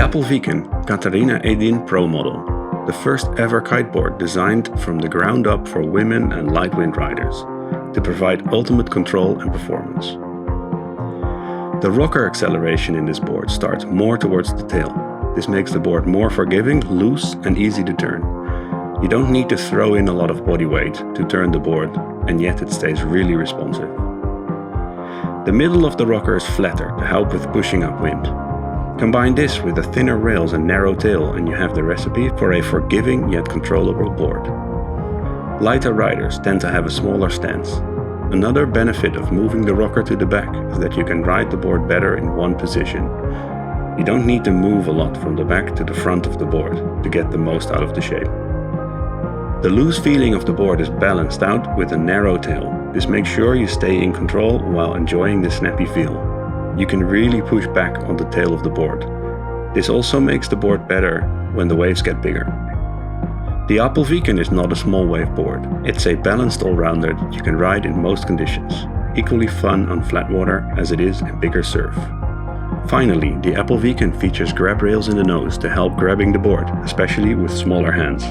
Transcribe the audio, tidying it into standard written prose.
Apelviken Catharina Edin Pro model, the first ever kiteboard designed from the ground up for women and light wind riders, to provide ultimate control and performance. The rocker acceleration in this board starts more towards the tail. This makes the board more forgiving, loose and easy to turn. You don't need to throw in a lot of body weight to turn the board, and yet it stays really responsive. The middle of the rocker is flatter to help with pushing upwind. Combine this with the thinner rails and narrow tail and you have the recipe for a forgiving yet controllable board. Lighter riders tend to have a smaller stance. Another benefit of moving the rocker to the back is that you can ride the board better in one position. You don't need to move a lot from the back to the front of the board to get the most out of the shape. The loose feeling of the board is balanced out with a narrow tail. This makes sure you stay in control while enjoying the snappy feel. You can really push back on the tail of the board. This also makes the board better when the waves get bigger. The Apelviken is not a small wave board. It's a balanced all-rounder that you can ride in most conditions. Equally fun on flat water as it is in bigger surf. Finally, the Apelviken features grab rails in the nose to help grabbing the board, especially with smaller hands.